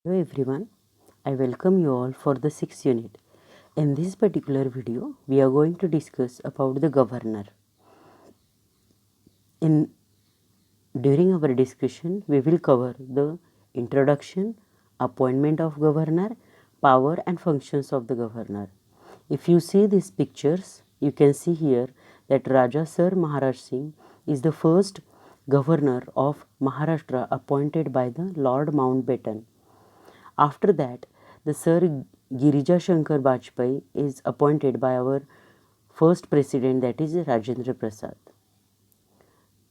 Hello everyone, I welcome you all for the 6th unit. In this particular video, we are going to discuss about the governor. During our discussion, we will cover the introduction, appointment of governor, power and functions of the governor. If you see these pictures, you can see here that Raja Sir Maharaj Singh is the first governor of Maharashtra appointed by the Lord Mountbatten. After that, the Sir Girija Shankar Bajpai is appointed by our first president, that is Rajendra Prasad.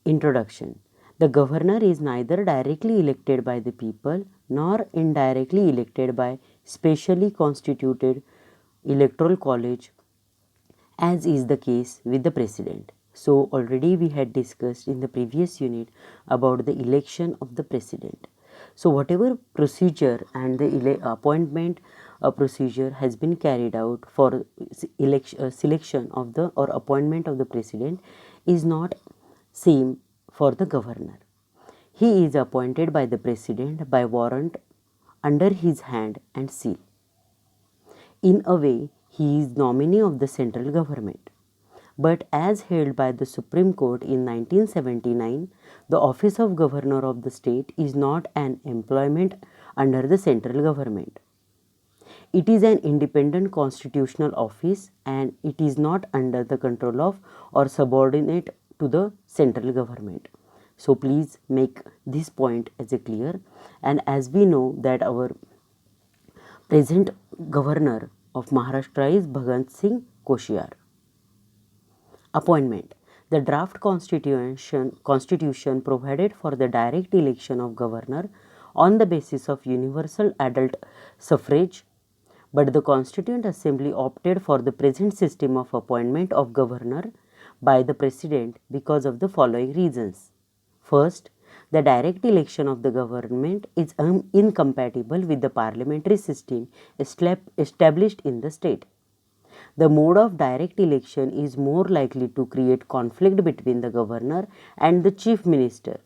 Introduction. The governor is neither directly elected by the people nor indirectly elected by specially constituted electoral college, as is the case with the president. So already we had discussed in the previous unit about the election of the president. So whatever procedure and the appointment procedure has been carried out for selection of the or appointment of the president is not same for the governor. He is appointed by the president by warrant under his hand and seal. In a way, he is nominee of the central government. But as held by the Supreme Court in 1979, the office of governor of the state is not an employment under the central government. It is an independent constitutional office and it is not under the control of or subordinate to the central government. So please make this point as a clear. And as we know that our present governor of Maharashtra is Bhagat Singh Koshyar. Appointment. The draft constitution provided for the direct election of governor on the basis of universal adult suffrage, but the Constituent Assembly opted for the present system of appointment of governor by the president because of the following reasons. First, the direct election of the government is incompatible with the parliamentary system established in the state. The mode of direct election is more likely to create conflict between the governor and the chief minister.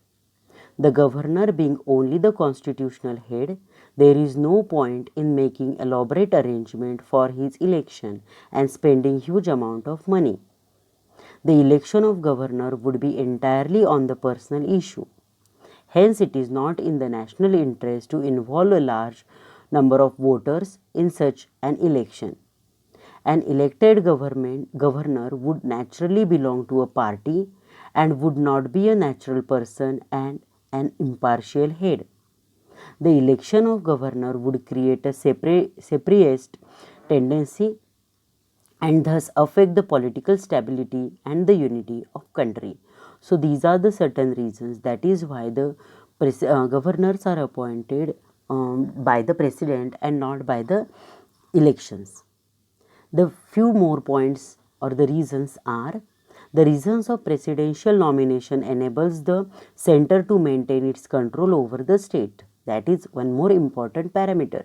The governor being only the constitutional head, there is no point in making elaborate arrangement for his election and spending huge amount of money. The election of governor would be entirely on the personal issue. Hence, it is not in the national interest to involve a large number of voters in such an election. An elected governor would naturally belong to a party and would not be a natural person and an impartial head. The election of governor would create a separatist tendency and thus affect the political stability and the unity of country. So these are the certain reasons. That is why the governors are appointed by the president and not by the elections. The few more points or the reasons are: the reasons of presidential nomination enables the center to maintain its control over the state. That is one more important parameter.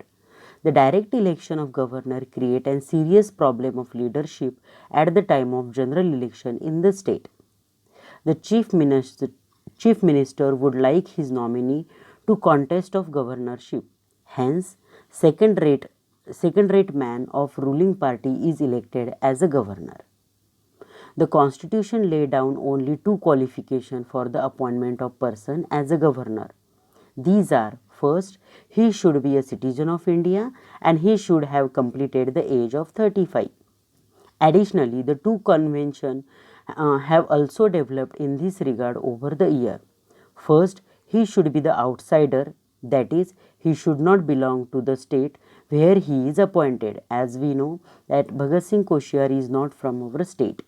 The direct election of governor create a serious problem of leadership at the time of general election in the state. The chief minister would like his nominee to contest of governorship. Hence, second-rate man of ruling party is elected as a governor. The constitution laid down only two qualifications for the appointment of person as a governor. These are: first, he should be a citizen of India and he should have completed the age of 35. Additionally, the two conventions have also developed in this regard over the year. First, he should be the outsider, that is, he should not belong to the state where he is appointed, as we know that Bhagat Singh Koshyar is not from our state,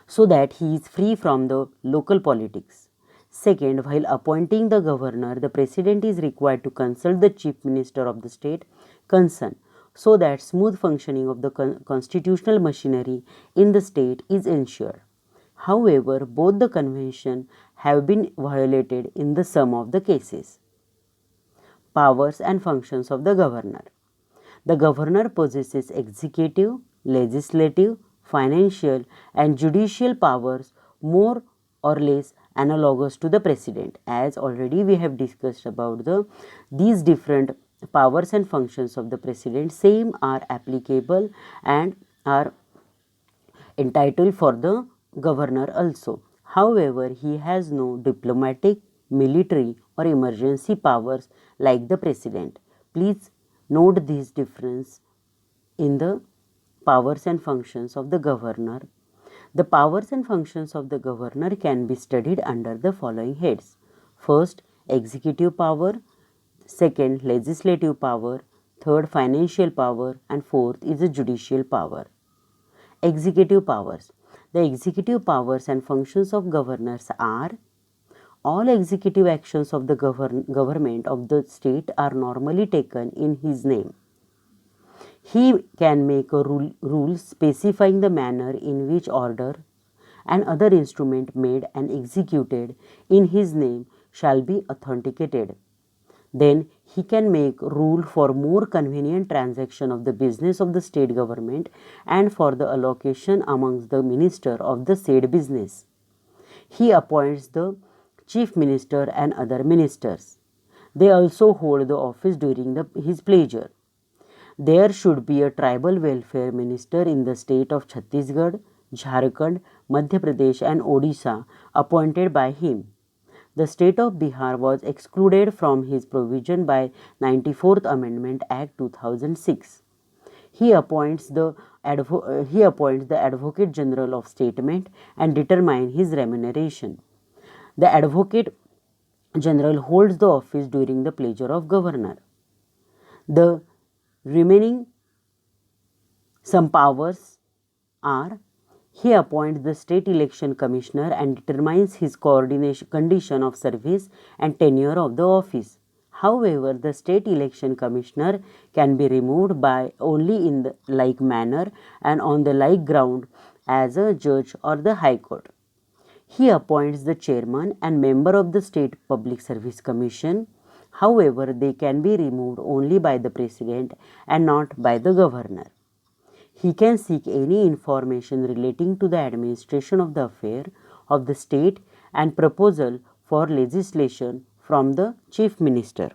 so that he is free from the local politics. Second, while appointing the governor, the president is required to consult the chief minister of the state concerned, so that smooth functioning of the constitutional machinery in the state is ensured. However, both the conventions have been violated in the some of the cases. Powers and functions of the governor. The governor possesses executive, legislative, financial and judicial powers more or less analogous to the president, as already we have discussed about these different powers and functions of the president same are applicable and are entitled for the governor also. However, he has no diplomatic, military or emergency powers like the president. Please note this difference in the powers and functions of the governor. The powers and functions of the governor can be studied under the following heads. First, executive power. Second, legislative power. Third, financial power. And fourth is the judicial power. Executive powers. The executive powers and functions of governors are: all executive actions of the government of the state are normally taken in his name. He can make a rule specifying the manner in which order and other instrument made and executed in his name shall be authenticated. Then he can make rule for more convenient transaction of the business of the state government and for the allocation amongst the minister of the said business. He appoints the chief minister and other ministers. They also hold the office during his pleasure. There should be a tribal welfare minister in the state of Chhattisgarh, Jharkhand, Madhya Pradesh and Odisha appointed by him. The state of Bihar was excluded from his provision by 94th Amendment Act 2006. He appoints the Advocate General of Statement and determines his remuneration. The Advocate General holds the office during the pleasure of Governor. The remaining some powers are: he appoints the state election commissioner and determines his condition of service and tenure of the office. However, the state election commissioner can be removed by only in the like manner and on the like ground as a judge or the High Court. He appoints the chairman and member of the State Public Service Commission. However, they can be removed only by the president and not by the governor. He can seek any information relating to the administration of the affair of the state and proposal for legislation from the chief minister.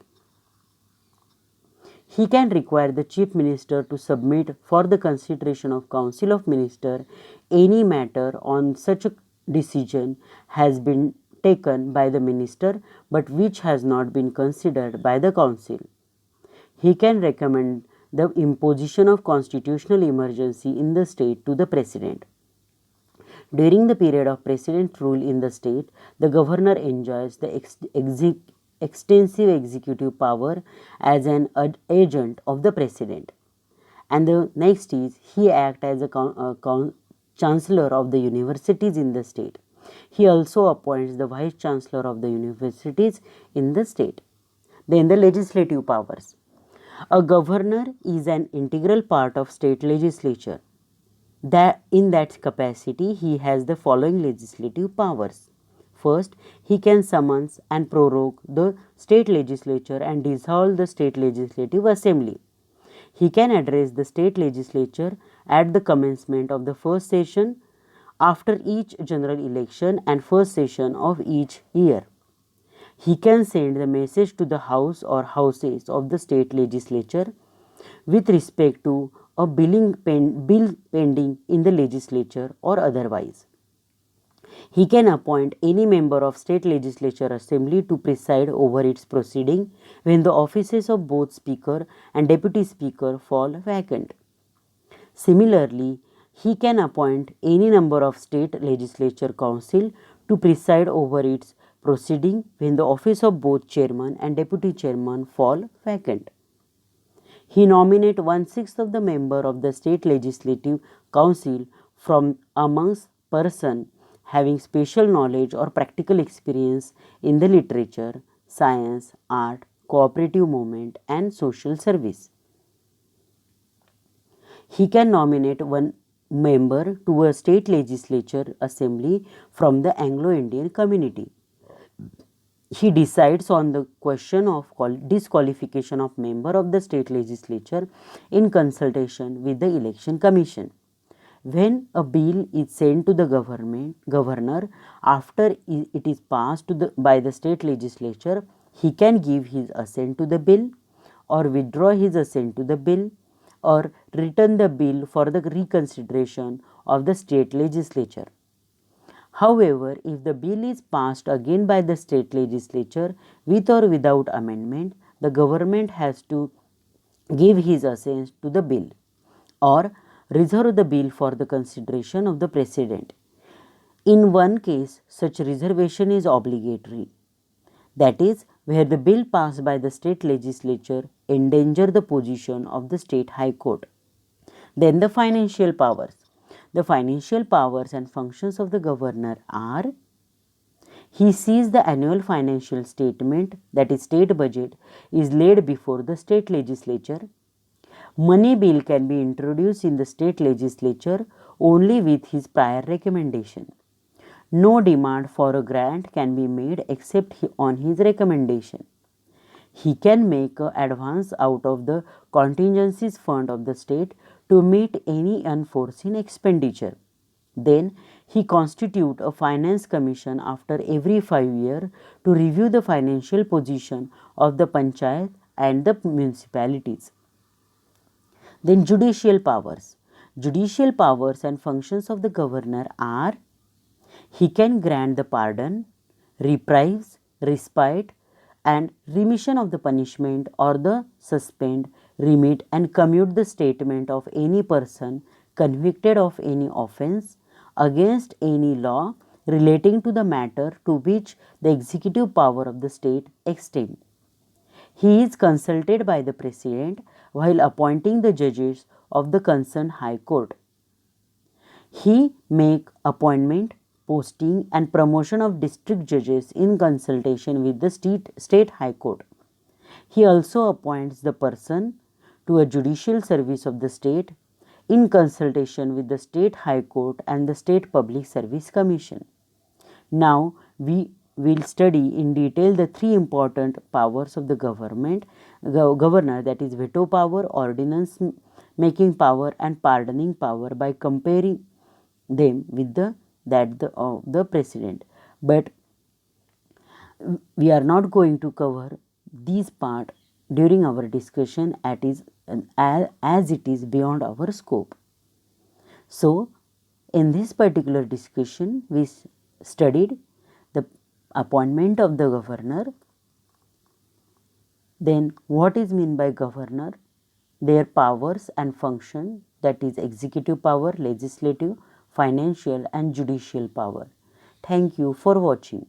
He can require the chief minister to submit for the consideration of council of minister any matter on such a decision has been taken by the minister but which has not been considered by the council. He can recommend the imposition of constitutional emergency in the state to the president. During the period of president's rule in the state, the governor enjoys the extensive executive power as an agent of the president. And the next is he acts as a chancellor of the universities in the state. He also appoints the vice chancellor of the universities in the state. Then the legislative powers. A governor is an integral part of state legislature. In that capacity, he has the following legislative powers. First, he can summons and prorogue the state legislature and dissolve the state legislative assembly. He can address the state legislature at the commencement of the first session, after each general election and first session of each year. He can send the message to the house or houses of the state legislature with respect to a bill pending in the legislature or otherwise. He can appoint any member of state legislature assembly to preside over its proceeding when the offices of both speaker and deputy speaker fall vacant. Similarly, he can appoint any number of state legislature council to preside over its proceeding when the office of both chairman and deputy chairman fall vacant. He nominates 1/6 of the member of the state legislative council from amongst persons having special knowledge or practical experience in the literature, science, art, cooperative movement and social service. He can nominate one member to a state legislature assembly from the Anglo-Indian community. He decides on the question of disqualification of member of the state legislature in consultation with the election commission. When a bill is sent to the governor after it is passed by the state legislature, he can give his assent to the bill or withdraw his assent to the bill or return the bill for the reconsideration of the state legislature. However, if the bill is passed again by the state legislature with or without amendment, the government has to give his assent to the bill or reserve the bill for the consideration of the President. In one case, such reservation is obligatory. That is, where the bill passed by the state legislature endanger the position of the state high court. Then the financial powers. The financial powers and functions of the governor are: he sees the annual financial statement, that is state budget, is laid before the state legislature. Money bill can be introduced in the state legislature only with his prior recommendation. No demand for a grant can be made except on his recommendation. He can make an advance out of the contingencies fund of the state to meet any unforeseen expenditure. Then he constitutes a finance commission after every 5 years to review the financial position of the panchayat and the municipalities. Then judicial powers. Judicial powers and functions of the governor are: he can grant the pardon, reprise, respite, and remission of the punishment or the suspend, remit, and commute the statement of any person convicted of any offense against any law relating to the matter to which the executive power of the state extends. He is consulted by the President while appointing the judges of the concerned High Court. He make appointment, posting, and promotion of district judges in consultation with the state High Court. He also appoints the person to a judicial service of the state in consultation with the state High Court and the State Public Service Commission. Now we will study in detail the three important powers of the governor, that is veto power, ordinance making power, and pardoning power, by comparing them with the President. But we are not going to cover these part during our discussion as it is beyond our scope. So in this particular discussion we studied the appointment of the governor, then what is meant by governor, their powers and function, that is executive power, legislative, financial, and judicial power. Thank you for watching.